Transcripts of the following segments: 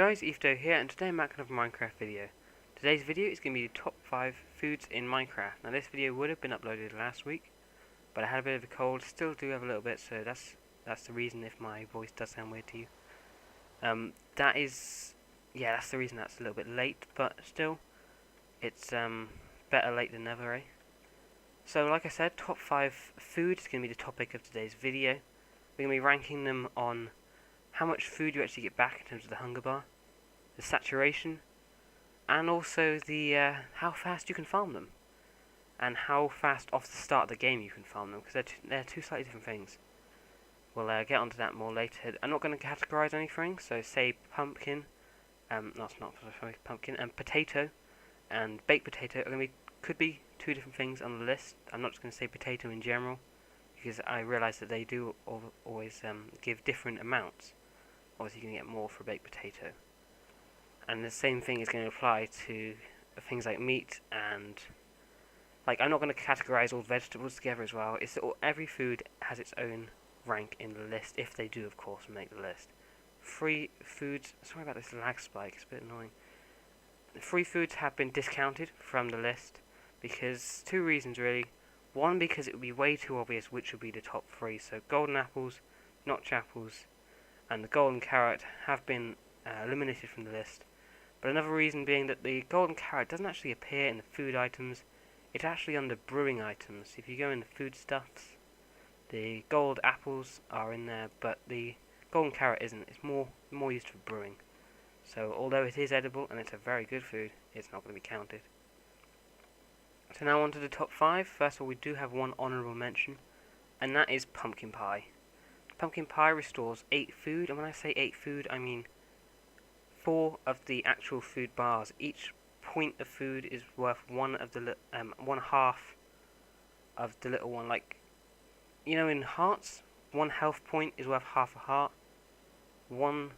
guys, EthDo here, and today I'm back with another Minecraft video. Today's video is going to be the top 5 foods in Minecraft. Now this video would have been uploaded last week, but I had a bit of a cold, still do have a little bit, so that's the reason if my voice does sound weird to you. That's the reason that's a little bit late, but still, it's better late than never, eh? So like I said, top 5 foods is going to be the topic of today's video. We're going to be ranking them on how much food you actually get back in terms of the hunger bar, the saturation, and also the how fast you can farm them, and how fast off the start of the game you can farm them, because they're two slightly different things. We'll get onto that more later. I'm not going to categorize anything, so say pumpkin, pumpkin, and potato, and baked potato could be two different things on the list. I'm not just going to say potato in general, because I realise that they do always give different amounts. Obviously you can get more for a baked potato. And the same thing is going to apply to things like meat and... I'm not going to categorise all vegetables together as well. Every food has its own rank in the list, if they do of course make the list. Free foods... Sorry about this lag spike, it's a bit annoying. Free foods have been discounted from the list because two reasons really. One, because it would be way too obvious which would be the top 3. So golden apples, notch apples, and the golden carrot have been eliminated from the list. But another reason being that the golden carrot doesn't actually appear in the food items. It's actually under brewing items. If you go in the foodstuffs, the gold apples are in there, but the golden carrot isn't. It's more used for brewing. So although it is edible and it's a very good food, it's not going to be counted. So now on to the top 5. First of all, we do have one honourable mention, and that is pumpkin pie. Pumpkin pie restores 8 food, and when I say 8 food, I mean 4 of the actual food bars. Each point of food is worth one half of the little one. Like, you know, in hearts, 1 health point is worth half a heart. 1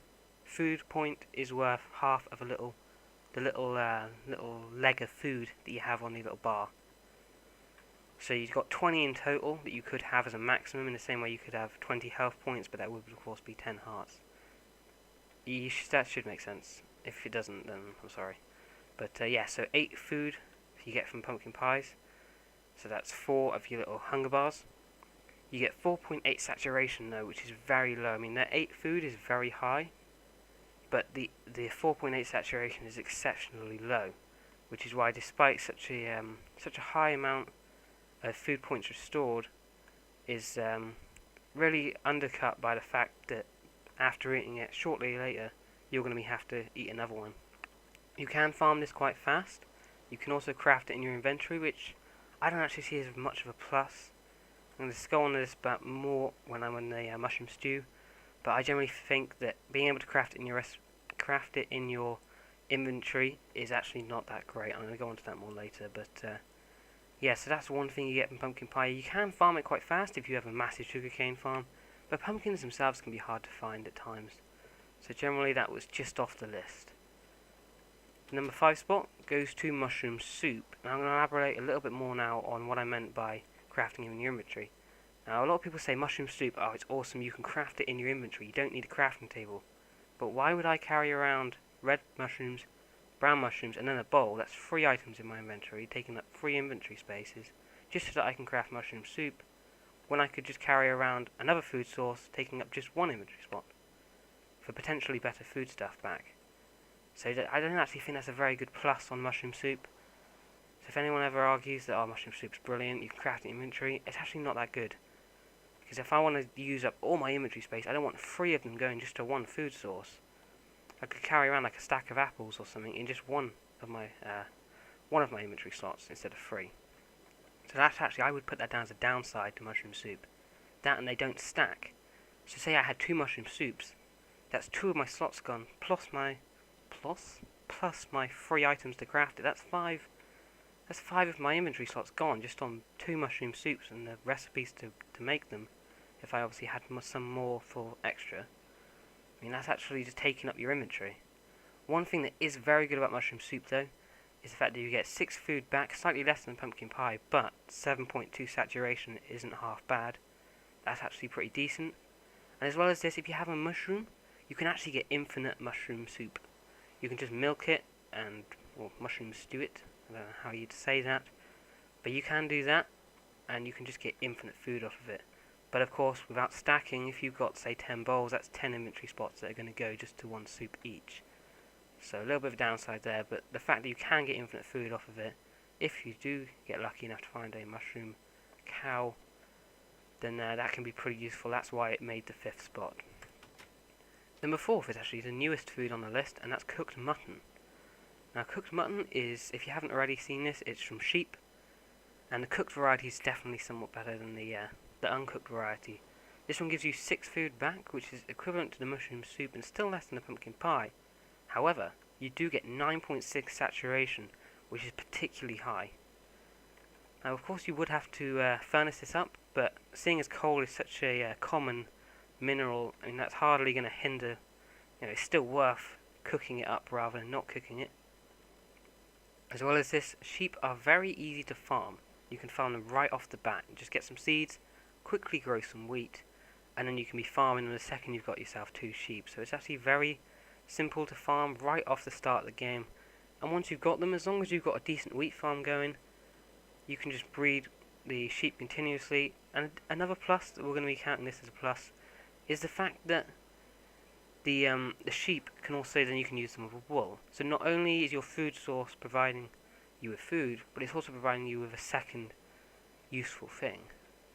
food point is worth half of the little leg of food that you have on the little bar. So you've got 20 in total that you could have as a maximum, in the same way you could have 20 health points, but that would of course be 10 hearts. That should make sense. If it doesn't, then I'm sorry. But yeah, so 8 food you get from pumpkin pies. So that's 4 of your little hunger bars. You get 4.8 saturation though, which is very low. I mean, that 8 food is very high, but the 4.8 saturation is exceptionally low, which is why despite such a high amount food points restored is really undercut by the fact that after eating it shortly later you're going to have to eat another one. You can farm this quite fast. You can also craft it in your inventory, which I don't actually see as much of a plus. I'm going to go on this about more when I'm in the mushroom stew, but I generally think that being able to craft it in your inventory is actually not that great. I'm going to go on to that more later, but yeah, so that's one thing you get from pumpkin pie. You can farm it quite fast if you have a massive sugarcane farm, but pumpkins themselves can be hard to find at times. So generally that was just off the list. The number 5 spot goes to mushroom soup. And I'm going to elaborate a little bit more now on what I meant by crafting in your inventory. Now a lot of people say mushroom soup, oh it's awesome, you can craft it in your inventory, you don't need a crafting table. But why would I carry around red mushrooms, brown mushrooms, and then a bowl? That's 3 items in my inventory, taking up 3 inventory spaces, just so that I can craft mushroom soup, when I could just carry around another food source, taking up just 1 inventory spot, for potentially better food stuff back. So I don't actually think that's a very good plus on mushroom soup. So if anyone ever argues that, oh, mushroom soup's brilliant, you can craft it in inventory, it's actually not that good. Because if I want to use up all my inventory space, I don't want 3 of them going just to 1 food source. I could carry around like a stack of apples or something in just one of my inventory slots instead of 3. So that's actually, I would put that down as a downside to mushroom soup. That and they don't stack. So say I had 2 mushroom soups, that's 2 of my slots gone, plus my 3 items to craft it. That's 5 of my inventory slots gone just on 2 mushroom soups and the recipes to make them. If I obviously had some more for extra. I mean, that's actually just taking up your inventory. One thing that is very good about mushroom soup, though, is the fact that you get 6 food back, slightly less than pumpkin pie, but 7.2 saturation isn't half bad. That's actually pretty decent. And as well as this, if you have a mushroom, you can actually get infinite mushroom soup. You can just milk it and, or mushroom stew it. I don't know how you'd say that, but you can do that, and you can just get infinite food off of it. But of course, without stacking, if you've got, say, 10 bowls, that's 10 inventory spots that are going to go just to one soup each. So a little bit of a downside there, but the fact that you can get infinite food off of it, if you do get lucky enough to find a mushroom cow, then that can be pretty useful. That's why it made the 5th spot. Number 4 is actually the newest food on the list, and that's cooked mutton. Now, cooked mutton is, if you haven't already seen this, it's from sheep, and the cooked variety is definitely somewhat better than the uncooked variety. This one gives you 6 food back, which is equivalent to the mushroom soup and still less than the pumpkin pie. However, you do get 9.6 saturation, which is particularly high. Now, of course, you would have to furnace this up, but seeing as coal is such a common mineral, I mean, that's hardly going to hinder. It's still worth cooking it up rather than not cooking it. As well as this, sheep are very easy to farm. You can farm them right off the bat. You just get some seeds, quickly grow some wheat, and then you can be farming in the second you've got yourself 2 sheep. So it's actually very simple to farm right off the start of the game. And once you've got them, as long as you've got a decent wheat farm going, you can just breed the sheep continuously. And another plus that we're going to be counting this as a plus is the fact that the sheep can also, then you can use them with wool. So not only is your food source providing you with food, but it's also providing you with a second useful thing,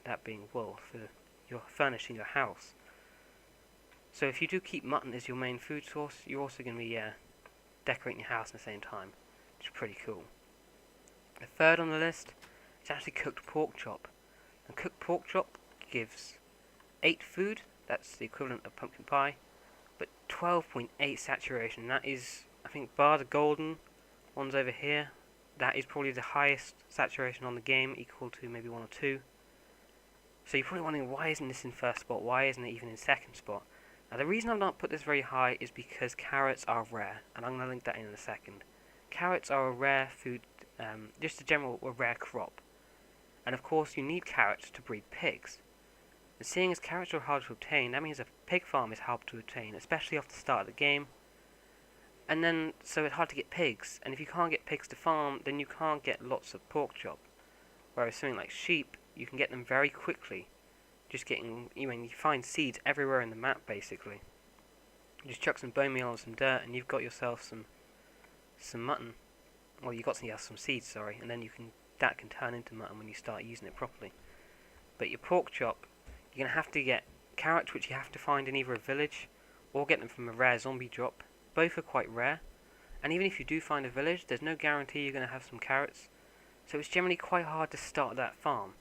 that being wool for your furnishing your house. So if you do keep mutton as your main food source, you're also going to be decorating your house at the same time, which is pretty cool. The 3rd on the list is actually cooked pork chop. And cooked pork chop gives 8 food, that's the equivalent of pumpkin pie, but 12.8 saturation. That is, I think, bar the golden ones over here, that is probably the highest saturation on the game, equal to maybe 1 or 2. So you're probably wondering, why isn't this in 1st spot? Why isn't it even in 2nd spot? Now, the reason I've not put this very high is because carrots are rare, and I'm going to link that in a second. Carrots are a rare food, just a rare crop. And of course, you need carrots to breed pigs. And seeing as carrots are hard to obtain, that means a pig farm is hard to obtain, especially off the start of the game. And then, so it's hard to get pigs, and if you can't get pigs to farm, then you can't get lots of pork chop. Whereas something like sheep, you can get them very quickly. Just getting, you find seeds everywhere in the map, basically. You just chuck some bone meal on some dirt, and you've got yourself some mutton. Well, you've got some seeds, sorry, and then that can turn into mutton when you start using it properly. But your pork chop, you're going to have to get carrots, which you have to find in either a village, or get them from a rare zombie drop. Both are quite rare, and even if you do find a village, there's no guarantee you're going to have some carrots, so it's generally quite hard to start that farm.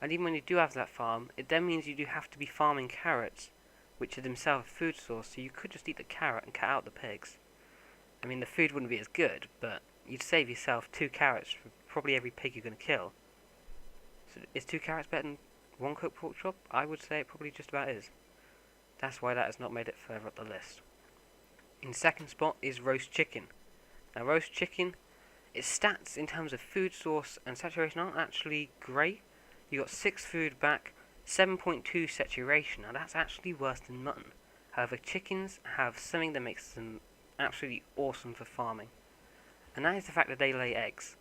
And even when you do have that farm, it then means you do have to be farming carrots, which are themselves a food source, so you could just eat the carrot and cut out the pigs. I mean, the food wouldn't be as good, but you'd save yourself 2 carrots for probably every pig you're going to kill. So is 2 carrots better than 1 cooked pork chop? I would say it probably just about is. That's why that has not made it further up the list. In 2nd spot is roast chicken. Now, roast chicken, its stats in terms of food source and saturation aren't actually great. You got 6 food back, 7.2 saturation. Now, that's actually worse than mutton. However, chickens have something that makes them absolutely awesome for farming, and that is the fact that they lay eggs.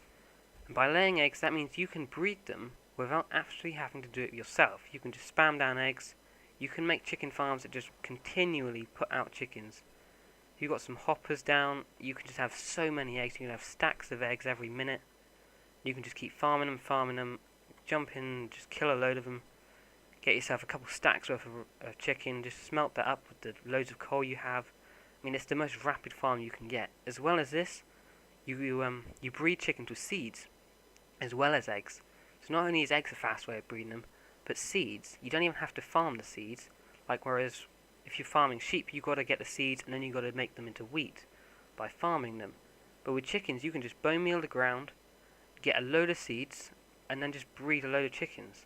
And by laying eggs, that means you can breed them without actually having to do it yourself. You can just spam down eggs. You can make chicken farms that just continually put out chickens. You've got some hoppers down, you can just have so many eggs. You can have stacks of eggs every minute. You can just keep farming them, jump in, just kill a load of them. Get yourself a couple stacks worth of chicken, just smelt that up with the loads of coal you have. I mean, it's the most rapid farm you can get. As well as this, you breed chickens with seeds, as well as eggs. So not only is eggs a fast way of breeding them, but seeds, you don't even have to farm the seeds. Like, whereas if you're farming sheep, you've got to get the seeds and then you've got to make them into wheat by farming them. But with chickens, you can just bone meal the ground, get a load of seeds, and then just breed a load of chickens.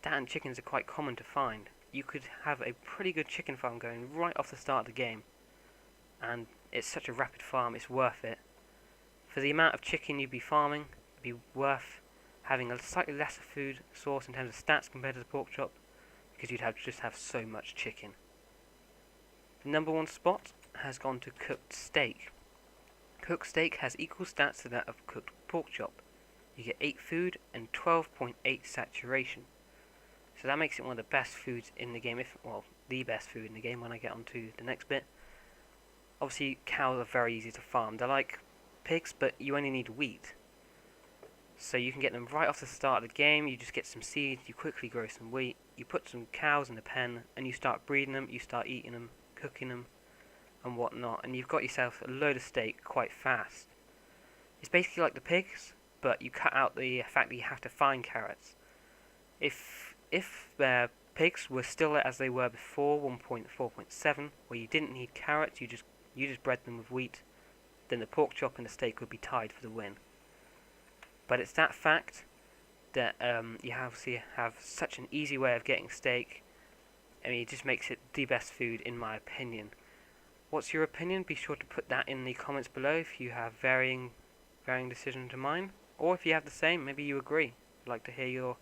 That and chickens are quite common to find. You could have a pretty good chicken farm going right off the start of the game. And it's such a rapid farm, it's worth it. For the amount of chicken you'd be farming, it'd be worth having a slightly lesser food source in terms of stats compared to the pork chop, because you'd just have so much chicken. The number 1 spot has gone to cooked steak. Cooked steak has equal stats to that of cooked pork chop. You get 8 food and 12.8 saturation. So that makes it one of the best foods in the game, the best food in the game when I get on to the next bit. Obviously, cows are very easy to farm. They're like pigs, but you only need wheat. So you can get them right off the start of the game. You just get some seeds, you quickly grow some wheat, you put some cows in the pen, and you start breeding them, you start eating them, cooking them, and whatnot. And you've got yourself a load of steak quite fast. It's basically like the pigs, but you cut out the fact that you have to find carrots. If pigs were still as they were before 1.4.7, where you didn't need carrots, you just bred them with wheat, then the pork chop and the steak would be tied for the win. But it's that fact that you have such an easy way of getting steak. I mean, it just makes it the best food in my opinion. What's your opinion? Be sure to put that in the comments below if you have varying decision to mine, or if you have the same, maybe you agree. I'd like to hear your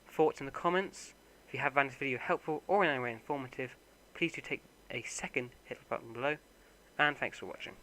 thoughts in the comments. If you have found this video helpful or in any way informative, please do take a second, hit the button below, and thanks for watching.